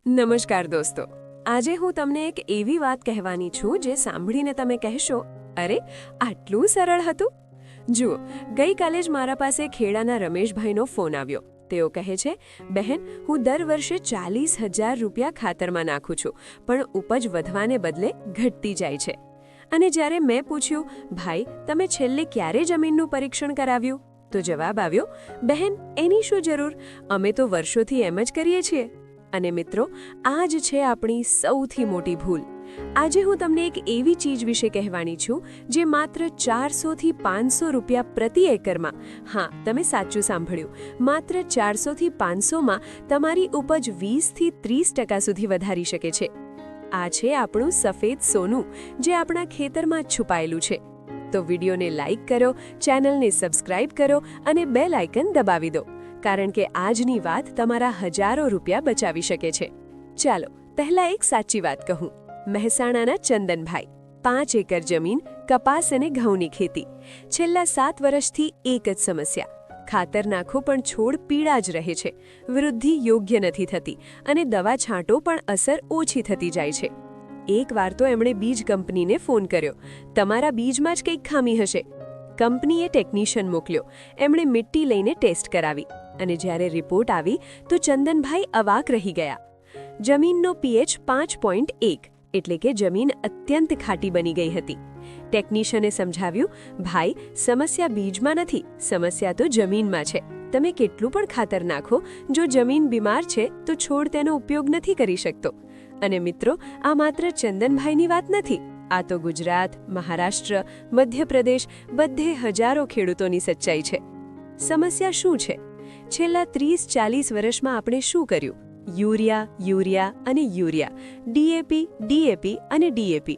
નમસ્કાર દોસ્તો, આજે હું તમને એક એવી વાત કહેવાની છું જે સાંભળીને તમે કહેશો, અરે આટલું સરળ હતું. જુઓ, ગઈકાલે જ મારા પાસે ખેડાના રમેશભાઈનો ફોન આવ્યો. તેઓ કહે છે, બહેન, હું દર વર્ષે 40,000 રૂપિયા ખાતરમાં નાખું છું, પણ ઉપજ વધવાને બદલે ઘટતી જાય છે. અને જ્યારે મેં પૂછ્યું, ભાઈ, તમે છેલ્લે ક્યારે જમીનનું પરીક્ષણ કરાવ્યું? તો જવાબ આવ્યો, બહેન, એની શું જરૂર, અમે તો વર્ષોથી એમ જ કરીએ છીએ. અને મિત્રો, આ જ છે આપણી સૌથી મોટી ભૂલ. આજે હું તમને એક એવી ચીજ વિશે કહેવાની છું જે માત્ર 400 થી 500 રૂપિયા પ્રતિ એકરમાં, હા, તમે સાચું સાંભળ્યું, માત્ર 400 થી 500માં તમારી ઉપજ 20 થી 30% સુધી વધારી શકે છે. આ છે આપણું સફેદ સોનું જે આપણા ખેતરમાં જ છુપાયેલું છે. તો વિડીયોને લાઈક કરો, ચેનલને સબસ્ક્રાઇબ કરો અને બેલ આઇકન દબાવી દો, કારણ કે આજની વાત તમારા હજારો રૂપિયા બચાવી શકે છે. ચાલો પહેલા એક સાચી વાત કહું. મહેસાણાના ચંદનભાઈ, 5 એકર જમીન, કપાસ અને ઘઉંની ખેતી. છેલ્લા 7 વર્ષથી એક જ સમસ્યા, ખાતર નાખો પણ છોડ પીળા જ રહે છે, વૃદ્ધિ યોગ્ય નથી થતી અને દવા છાંટો પણ અસર ઓછી થતી જાય છે. એકવાર તો એમણે બીજ કંપનીને ફોન કર્યો, તમારા બીજમાં જ કંઈક ખામી હશે. કંપનીએ ટેકનિશિયન મોકલ્યો, એમણે મિટ્ટી લઈને ટેસ્ટ કરાવી અને જ્યારે રિપોર્ટ આવી તો ચંદનભાઈ અવાક રહી ગયા. જમીનનો પીએચ 5.1, એટલે કે જમીન અત્યંત ખાટી બની ગઈ હતી. ટેકનિશિયને સમજાવ્યું, ભાઈ, સમસ્યા બીજમાં નથી, સમસ્યા તો જમીનમાં છે. તમે કેટલું પણ ખાતર નાખો, જો જમીન બીમાર છે તો છોડ તેનો ઉપયોગ નથી કરી શકતો. અને મિત્રો, આ માત્ર ચંદનભાઈની વાત નથી, આ તો ગુજરાત, મહારાષ્ટ્ર, મધ્યપ્રદેશ, બધે હજારો ખેડૂતોની સચ્ચાઈ છે. સમસ્યા શું છે? છેલ્લા 30-40 વર્ષમાં આપણે શું કર્યું? યુરિયા, યુરિયા અને યુરિયા, ડીએપી અને ડીએપી.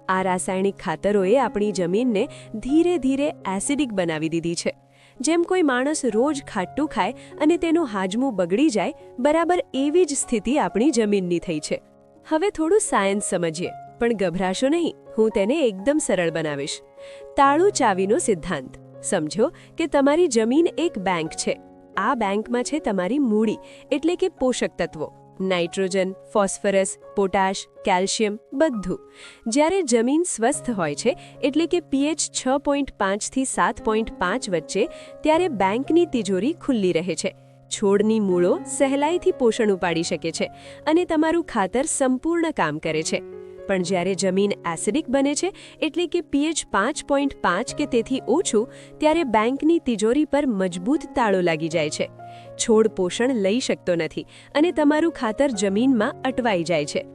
આ રાસાયણિક ખાતરોએ આપણી જમીનને ધીરે ધીરે એસિડિક બનાવી દીધી છે. જેમ કોઈ માણસ રોજ ખાટું ખાય અને તેનું હાજમું બગડી જાય, બરાબર એવી જ સ્થિતિ આપણી જમીનની થઈ છે. હવે થોડું સાયન્સ સમજીએ, પણ ગભરાશો નહીં, હું તેને એકદમ સરળ બનાવીશ. તાળું ચાવીનો સિદ્ધાંત. સમજો કે તમારી જમીન એક બેંક છે. આ બેંકમાં છે તમારી મૂડી, એટલે કે પોષક તત્વો, નાઇટ્રોજન, ફોસ્ફરસ, પોટાશ, કેલ્શિયમ, બધું. જ્યારે જમીન સ્વસ્થ હોય છે, એટલે કે પીએચ 6.5 થી 7.5 વચ્ચે, ત્યારે બેંકની તિજોરી ખુલ્લી રહે છે. છોડની મૂળો સહેલાઈથી પોષણ ઉપાડી શકે છે અને તમારું ખાતર સંપૂર્ણ કામ કરે છે. પણ જ્યારે જમીન એસિડિક બને છે, એટલે કે પીએચ 5.5 કે તેથી ઓછું, ત્યારે બેંકની તિજોરી પર મજબૂત તાળો લાગી જાય છે. છોડ પોષણ લઈ શકતો નથી અને તમારું ખાતર જમીનમાં અટવાઈ જાય છે.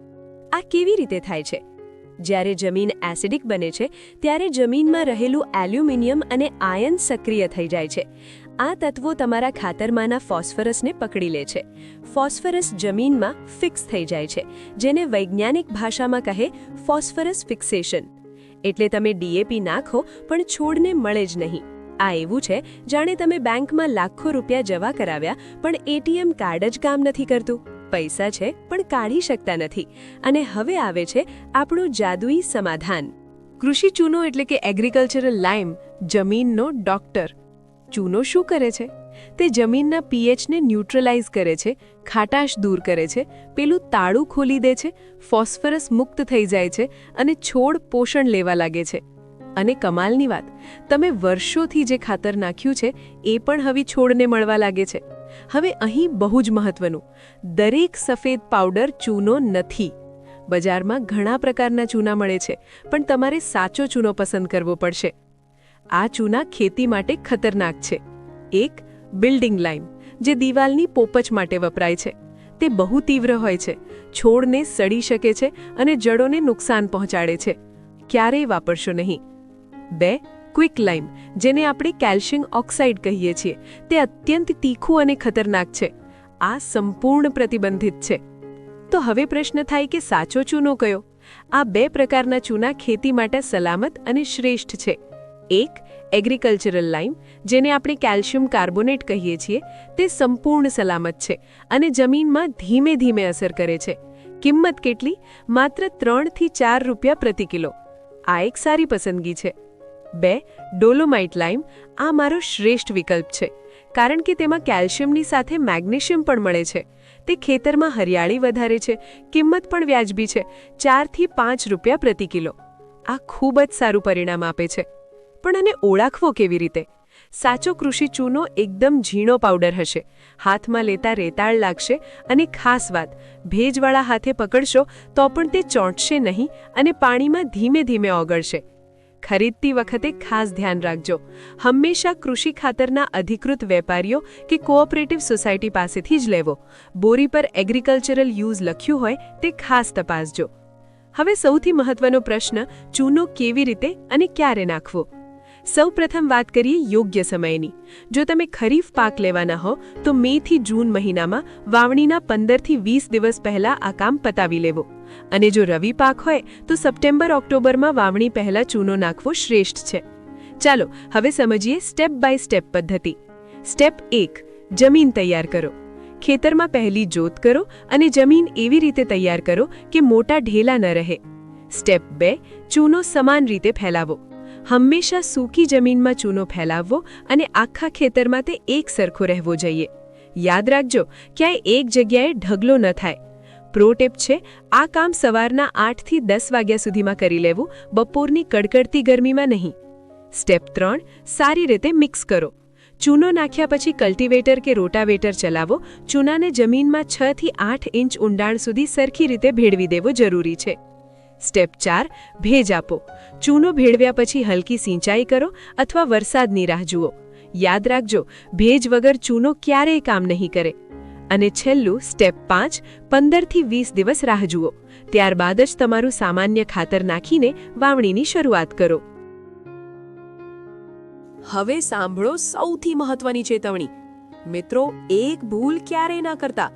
આ કેવી રીતે થાય છે? જ્યારે જમીન એસિડિક બને છે, ત્યારે જમીનમાં રહેલું એલ્યુમિનિયમ અને આયન સક્રિય થઈ જાય છે. આ તત્વો તમારા ખાતરમાંના ફોસ્ફરસને પકડી લે છે. ફોસ્ફરસ જમીનમાં ફિક્સ થઈ જાય છે, જેને વૈજ્ઞાનિક ભાષામાં કહે ફોસ્ફરસ ફિક્સેશન. એટલે તમે ડીએપી નાખો પણ છોડને મળે જ નહીં. આ એવું છે જાણે તમે બેંકમાં લાખો રૂપિયા જમા કરાવ્યા, પણ એટીએમ કાર્ડ જ કામ નથી કરતું. પૈસા છે પણ કાઢી શકતા નથી. અને હવે આવે છે આપણું જાદુઈ સમાધાન. કૃષિ ચૂનો, એટલે કે એગ્રીકલ્ચરલ લાઇમ, જમીનનો ડોક્ટર. ચૂનો શું કરે છે? તે જમીનના પીએચને ન્યુટ્રલાઇઝ કરે છે, ખાટાશ દૂર કરે છે, પેલું તાળું ખોલી દે છે, ફોસ્ફરસ મુક્ત થઈ જાય છે અને છોડ પોષણ લેવા લાગે છે. અને કમાલની વાત, તમે વર્ષોથી જે ખાતર નાખ્યું છે એ પણ હવે છોડને મળવા લાગે છે. હવે અહીં બહુ જ મહત્વનું, દરેક સફેદ પાવડર ચૂનો નથી. બજારમાં ઘણા પ્રકારના ચૂના મળે છે, પણ તમારે સાચો ચૂનો પસંદ કરવો પડશે. આ ચૂના ખેતી માટે ખતરનાક છે. એક, બિલ્ડિંગ લાઇમ, જે દિવાલની પોપચ માટે વપરાય છે. તે બહુ તીવ્ર હોય છે, છોડને સડી શકે છે અને જડોને નુકસાન પહોંચાડે છે. ક્યારેય વાપરશો નહીં. 2, ક્વિક લાઇમ, જેને આપણે કેલ્શિયમ ઓક્સાઇડ કહીએ છીએ. તે અત્યંત તીખું અને ખતરનાક છે. આ સંપૂર્ણ પ્રતિબંધિત છે. તો હવે પ્રશ્ન થાય કે સાચો ચૂનો કયો? આ 2 પ્રકારના ચૂના ખેતી માટે સલામત અને શ્રેષ્ઠ છે. એક, એગ્રીકલ્ચરલ લાઇમ, જેને આપણે કેલ્શિયમ કાર્બોનેટ કહીએ છીએ. તે સંપૂર્ણ સલામત છે અને જમીનમાં ધીમે ધીમે અસર કરે છે. કિંમત કેટલી? માત્ર 3 થી 4 રૂપિયા પ્રતિ કિલો. આ એક સારી પસંદગી છે. 2, ડોલોમાઇટ લાઇમ. આ મારો શ્રેષ્ઠ વિકલ્પ છે, કારણ કે તેમાં કેલ્શિયમની સાથે મેગ્નેશિયમ પણ મળે છે. તે ખેતરમાં હરિયાળી વધારે છે, કિંમત પણ વ્યાજબી છે, 4 થી 5 રૂપિયા પ્રતિ કિલો. આ ખૂબ જ સારું પરિણામ આપે છે. પણ આને ઓળખવો કેવી રીતે? સાચો કૃષિ ચૂનો એકદમ ઝીણો પાવડર હશે, હાથમાં લેતા રેતાળ લાગશે, અને ખાસ વાત, ભેજવાળા હાથે પકડશો તો પણ તે ચોંટશે નહીં અને પાણીમાં ધીમે ધીમે ઓગળશે. ખરીદતી વખતે ખાસ ધ્યાન રાખજો, હંમેશા કૃષિ ખાતરના અધિકૃત વેપારીઓ કે કોઓપરેટિવ સોસાયટી પાસેથી જ લેવો. બોરી પર એગ્રીકલ્ચરલ યુઝ લખ્યું હોય તે ખાસ તપાસજો. હવે સૌથી મહત્વનો પ્રશ્ન, ચૂનો કેવી રીતે અને ક્યારે નાખવો? સૌપ્રથમ વાત કરીએ યોગ્ય સમયની. જો તમે ખરીફ પાક લેવાના હો તો મે થી જૂન મહિનામાં વાવણીના 15 થી 20 દિવસ પહેલા આ કામ પતાવી લેવો. અને જો રવિ પાક હોય તો સપ્ટેમ્બર-ઓક્ટોબરમાં વાવણી પહેલા ચૂનો નાખવો શ્રેષ્ઠ છે. ચાલો હવે સમજીએ સ્ટેપ બાય સ્ટેપ પદ્ધતિ. સ્ટેપ 1, જમીન તૈયાર કરો. ખેતરમાં પહેલી જોત કરો અને જમીન એવી રીતે તૈયાર કરો કે મોટા ઢેલા ન રહે. સ્ટેપ 2, ચૂનો સમાન રીતે ફેલાવો. હંમેશા સૂકી જમીનમાં ચૂનો ફેલાવવો અને આખા ખેતરમાં તે એક સરખો રહેવો જોઈએ. યાદ રાખજો, ક્યાંય એક જગ્યાએ ઢગલો ન થાય. પ્રો ટિપ છે, આ કામ સવારના 8 થી 10 વાગ્યા સુધીમાં કરી લેવું, બપોરની કડકડતી ગરમીમાં નહીં. સ્ટેપ 3, સારી રીતે મિક્સ કરો. ચૂનો નાખ્યા પછી કલ્ટિવેટર કે રોટાવેટર ચલાવો. ચૂનાને જમીનમાં 6 થી 8 ઇંચ ઊંડાણ સુધી સરખી રીતે ભેળવી દેવો જરૂરી છે. સ્ટેપ 4, ભેજ આપો. ચૂનો ભેળવ્યા પછી હલકી સિંચાઈ કરો અથવા વરસાદની રાહ જુઓ. યાદ રાખજો, ભેજ વગર ચૂનો ક્યારેય કામ નહીં કરે. અને છેલ્લું સ્ટેપ 5, 15 થી 20 દિવસ રાહ જુઓ. ત્યારબાદ જ તમારું સામાન્ય ખાતર નાખીને વાવણીની શરૂઆત કરો. હવે સાંભળો સૌથી મહત્વની ચેતવણી. મિત્રો, એક ભૂલ ક્યારેય ન કરતા.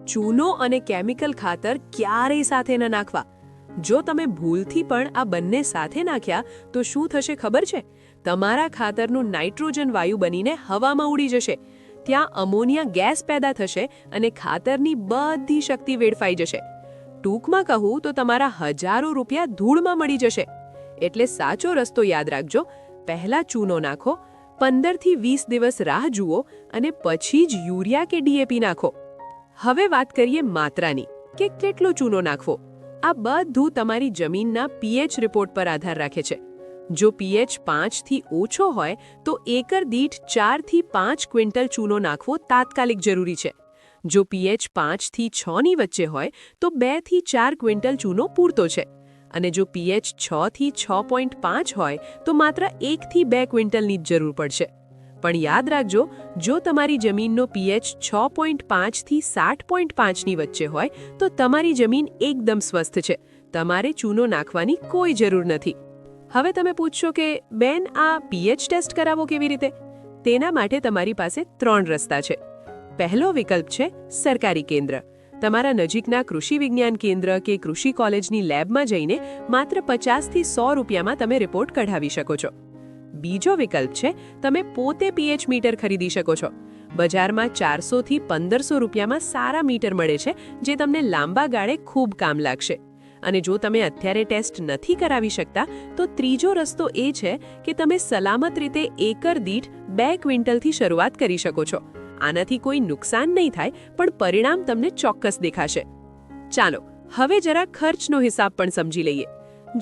ચૂનો અને કેમિકલ ખાતર ક્યારેય સાથે ન નાખવા. જો તમે ભૂલથી પણ આ બંને સાથે નાખ્યા તો શું થશે ખબર છે? તમારા ખાતરનું નાઇટ્રોજન વાયુ બનીને હવામાં ઉડી જશે. ત્યાં અમોનિયા ગેસ પેદા થશે અને ખાતરની બધી શક્તિ વેડફાઈ જશે. ટૂંકમાં કહું તો તમારા હજારો રૂપિયા ધૂળમાં મળી જશે. એટલે સાચો રસ્તો યાદ રાખજો, પહેલા ચૂનો નાખો, 15 થી 20 દિવસ રાહ જુઓ અને પછી જ યુરિયા કે ડીએપી નાખો. હવે વાત કરીએ માત્રાની, કે કેટલો ચૂનો નાખવો. આ બધું તમારી જમીનના પીએચ રિપોર્ટ પર આધાર રાખે છે. જો પીએચ 5 થી ઓછો હોય તો એકર દીઠ 4 થી 5 ક્વિન્ટલ ચૂનો નાખવો તાત્કાલિક જરૂરી છે. જો પીએચ 5 થી 6 ની વચ્ચે હોય તો 2 થી 4 ક્વિન્ટલ ચૂનો પૂરતો છે. અને જો પીએચ 6 થી 6.5 હોય તો માત્ર 1 થી 2 ક્વિન્ટલની જ જરૂર પડશે. પણ યાદ રાખજો, જો તમારી જમીનનો પીએચ 6.5 થી 7.5 ની વચ્ચે હોય તો તમારી જમીન એકદમ સ્વસ્થ છે. તમારે ચૂનો નાખવાની કોઈ જરૂર નથી. હવે તમે પૂછશો કે બેન, આ પીએચ ટેસ્ટ કરાવવો કેવી રીતે? તેના માટે તમારી પાસે 3 રસ્તા છે. પહેલો વિકલ્પ છે સરકારી કેન્દ્ર. તમારા નજીકના કૃષિ વિજ્ઞાન કેન્દ્ર કે કૃષિ કોલેજની લેબમાં જઈને માત્ર 50 થી 100 રૂપિયામાં તમે રિપોર્ટ કઢાવી શકો છો. બીજો વિકલ્પ છે, તમે પોતે પીએચ મીટર ખરીદી શકો છો. બજારમાં 400 થી 1500 રૂપિયામાં સારા મીટર મળે છે, જે તમને લાંબા ગાળે ખૂબ કામ લાગશે. અને જો તમે અત્યારે ટેસ્ટ નથી કરાવી શકતા તો ત્રીજો રસ્તો એ છે કે તમે સલામત રીતે એકર દીઠ 2 ક્વિન્ટલથી શરૂઆત કરી શકો છો. આનાથી કોઈ નુકસાન નહીં થાય, પણ પરિણામ તમને ચોક્કસ દેખાશે. ચાલો હવે જરા ખર્ચનો હિસાબ પણ સમજી લઈએ.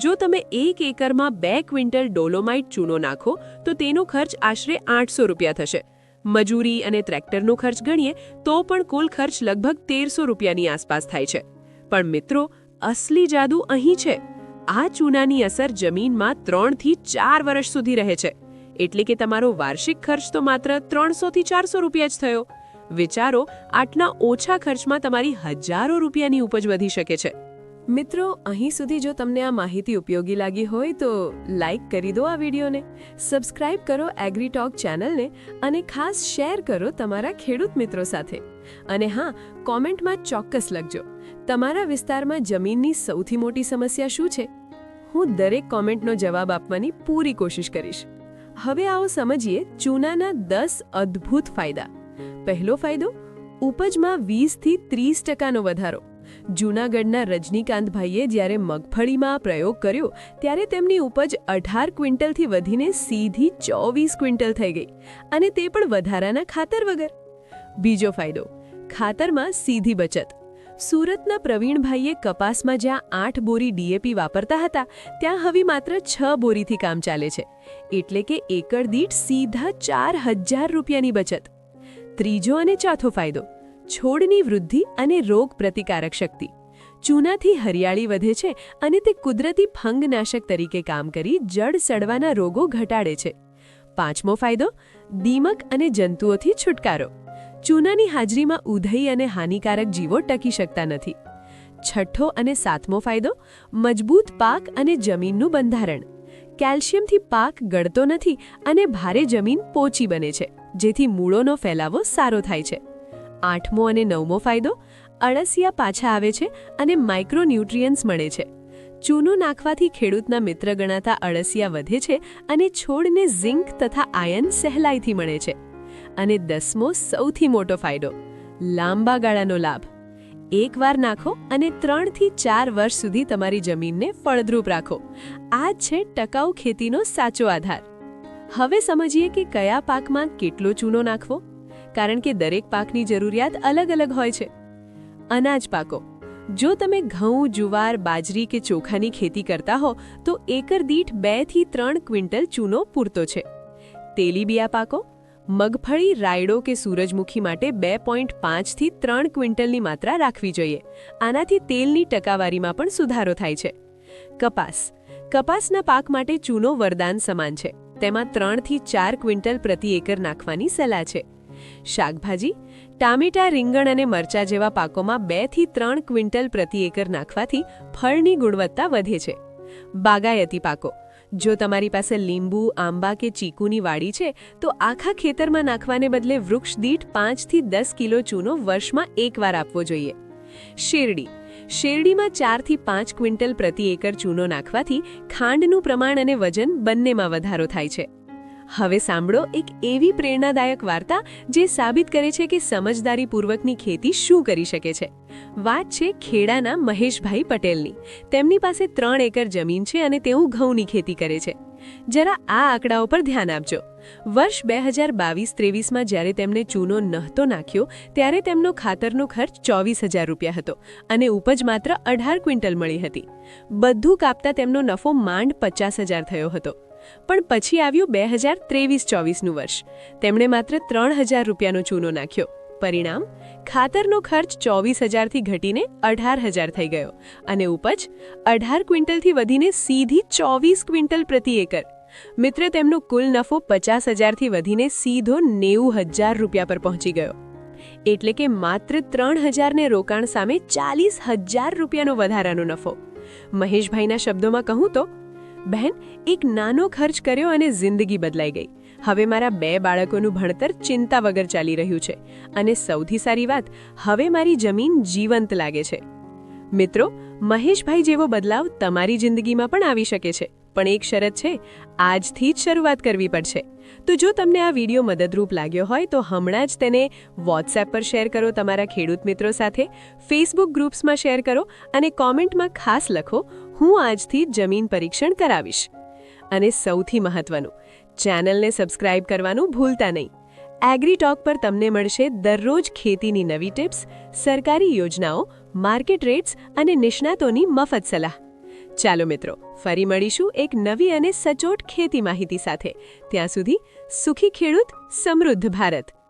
જો તમે 1 એકરમાં 2 ક્વિન્ટલ ડોલોમાઇટ ચૂનો નાખો તો તેનો ખર્ચ આશરે 800 રૂપિયા થશે. મજૂરી અને ટ્રેક્ટરનો ખર્ચ ગણીએ તો પણ કુલ ખર્ચ લગભગ 1300 રૂપિયાની આસપાસ થાય છે. પણ મિત્રો, અસલી જાદુ અહીં છે. આ ચૂનાની અસર જમીનમાં 3 થી 4 વર્ષ સુધી રહે છે. એટલે કે તમારો વાર્ષિક ખર્ચ તો માત્ર 300 થી 400 રૂપિયા જ થયો. વિચારો, આટલા ઓછા ખર્ચમાં તમારી હજારો રૂપિયાની ઉપજ વધી શકે છે. મિત્રો, અહીં સુધી જો તમને આ માહિતી ઉપયોગી લાગી હોય તો લાઈક કરી દો આ વિડીયોને, સબસ્ક્રાઇબ કરો એગ્રીટોક ચેનલને અને ખાસ શેર કરો તમારા ખેડૂત મિત્રો સાથે. અને હા, કોમેન્ટમાં ચોક્કસ લખજો તમારા વિસ્તારમાં જમીનની સૌથી મોટી સમસ્યા શું છે. હું દરેક કોમેન્ટનો જવાબ આપવાની પૂરી કોશિશ કરીશ. હવે આવો સમજીએ ચૂનાના 10 અદ્ભુત ફાયદા. પહેલો ફાયદો, ઉપજમાં 20 થી 30% વધારો. જૂનાગઢના રજનીકાંતભાઈએ જ્યારે મગફળીમાં પ્રયોગ કર્યો ત્યારે તેમની ઉપજ 18 ક્વિન્ટલથી વધીને સીધી 24 ક્વિન્ટલ થઈ ગઈ, અને તે પણ વધારાના ખાતર વગર. બીજો ફાયદો, ખાતરમાં સીધી બચત. સુરતના પ્રવીણભાઈએ કપાસમાં જ્યાં 8 બોરી ડીએપી વાપરતા હતા ત્યાં હવે માત્ર 6 બોરીથી કામ ચાલે છે, એટલે કે એકર દીઠ સીધા 4000 રૂપિયાની બચત. ત્રીજો અને ચોથો ફાયદો, છોડની વૃદ્ધિ અને રોગ પ્રતિકારક શક્તિ. ચૂનાથી હરિયાળી વધે છે અને તે કુદરતી ફંગનાશક તરીકે કામ કરી જડ સડવાના રોગો ઘટાડે છે. પાંચમો ફાયદો, દીમક અને જંતુઓથી છુટકારો. ચૂનાની હાજરીમાં ઉધઈ અને હાનિકારક જીવો ટકી શકતા નથી. છઠ્ઠો અને સાતમો ફાયદો, મજબૂત પાક અને જમીનનું બંધારણ. કેલ્શિયમથી પાક ગળતો નથી અને ભારે જમીન પોચી બને છે, જેથી મૂળોનો ફેલાવો સારો થાય છે. આઠમો અને નવમો ફાયદો, અળસિયા પાછા આવે છે અને માઇક્રોન્યુટ્રિયન્ટ્સ મળે છે. ચૂનો નાખવાથી ખેડૂતના મિત્ર ગણાતા અળસિયા વધે છે અને છોડને ઝિંક તથા આયર્ન સહેલાઈથી મળે છે. અને 10મો સૌથી મોટો ફાયદો, લાંબા ગાળાનો લાભ. એકવાર નાખો અને 3 થી 4 વર્ષ સુધી તમારી જમીનને ફળદ્રુપ રાખો. આ જ છે ટકાઉ ખેતીનો સાચો આધાર. હવે સમજીએ કે કયા પાકમાં કેટલો ચૂનો નાખવો, કારણ કે દરેક પાકની જરૂરિયાત અલગ અલગ હોય છે. અનાજ પાકો. જો તમે ઘઉં, જુવાર, બાજરી કે ચોખાની ખેતી કરતા હો તો એકર દીઠ 2 થી 3 ક્વિન્ટલ ચૂનો પૂરતો છે. તેલીબિયા પાકો. મગફળી, રાયડો કે સૂરજમુખી માટે 2.5 થી 3 ક્વિન્ટલની માત્રા રાખવી જોઈએ. આનાથી તેલની ટકાવારીમાં પણ સુધારો થાય છે. કપાસ. કપાસના પાક માટે ચૂનો વરદાન સમાન છે. તેમાં 3 થી 4 ક્વિન્ટલ પ્રતિ એકર નાખવાની સલાહ છે. શાકભાજી. ટામેટા, રીંગણ અને મરચાં જેવા પાકોમાં 2 થી 3 ક્વિન્ટલ પ્રતિ એકર નાખવાથી ફળની ગુણવત્તા વધે છે. બાગાયતી પાકો. જો તમારી પાસે લીંબુ, આંબા કે ચીકુની વાડી છે તો આખા ખેતરમાં નાખવાને બદલે વૃક્ષ દીઠ 5 થી 10 કિલો ચૂનો વર્ષમાં એકવાર આપવો જોઈએ. શેરડી. શેરડીમાં 4 થી 5 ક્વિન્ટલ પ્રતિ એકર ચૂનો નાખવાથી ખાંડનું પ્રમાણ અને વજન બંનેમાં વધારો થાય છે. હવે સાંભળો એક એવી પ્રેરણાદાયક વાર્તા જે સાબિત કરે છે કે સમજદારીપૂર્વકની ખેતી શું કરી શકે છે. વાત છે ખેડાના મહેશભાઈ પટેલની. તેમની પાસે 3 એકર જમીન છે અને તેઓ ઘઉંની ખેતી કરે છે. જરા આ આંકડાઓ પર ધ્યાન આપજો. વર્ષ 2022-23માં જ્યારે તેમણે ચૂનો નહોતો નાખ્યો ત્યારે તેમનો ખાતરનો ખર્ચ 24,000 રૂપિયા હતો અને ઉપજ માત્ર 18 ક્વિન્ટલ મળી હતી. બધું કાપતા તેમનો નફો માંડ 50,000 થયો હતો. પણ પછી આવ્યું 2023-24નું વર્ષ. તેમણે માત્ર 3,000 રૂપિયાનો ચૂનો નાખ્યો. પરિણામ, ખાતરનો ખર્ચ 24,000થી ઘટીને 18,000 થઈ ગયો અને ઉપજ 18 ક્વિન્ટલથી વધીને સીધી 24 ક્વિન્ટલ પ્રતિ એકર. મિત્ર, તેમનો કુલ નફો 50,000થી વધીને સીધો 90,000 રૂપિયા પર પહોંચી ગયો. એટલે કે માત્ર 3,000ને રોકાણ સામે 40,000 રૂપિયાનો વધારાનો નફો. મહેશભાઈના શબ્દોમાં કહું તો, બહેન, એક નાનો ખર્ચ કર્યો અને જિંદગી બદલાઈ ગઈ. હવે મારા 2 બાળકોનું ભણતર ચિંતા વગર ચાલી રહ્યું છે અને સૌથી સારી વાત, હવે મારી જમીન જીવંત લાગે છે. મિત્રો, મહેશભાઈ જેવો બદલાવ તમારી જિંદગીમાં પણ આવી શકે છે, પણ એક શરત છે, આજથી જ શરૂઆત કરવી પડશે. તો જો તમને આ વિડીયો મદદરૂપ લાગ્યો હોય તો હમણાં જ તેને વોટ્સએપ પર શેર કરો, તમારા ખેડૂત મિત્રો સાથે ફેસબુક ગ્રુપ્સમાં શેર કરો અને કોમેન્ટમાં ખાસ લખો, હું આજથી જમીન પરીક્ષણ કરાવીશ. અને સૌથી મહત્વનું, ચેનલને સબસ્ક્રાઇબ કરવાનું ભૂલતા નહીં. એગ્રી ટોક પર તમને મળશે દરરોજ ખેતીની નવી ટિપ્સ, સરકારી યોજનાઓ, માર્કેટ રેટ્સ અને નિષ્ણાતોની મફત સલાહ. ચાલો મિત્રો, ફરી મળીશું એક નવી અને સચોટ ખેતી માહિતી સાથે. ત્યાં સુધી સુખી ખેડૂત, સમૃદ્ધ ભારત.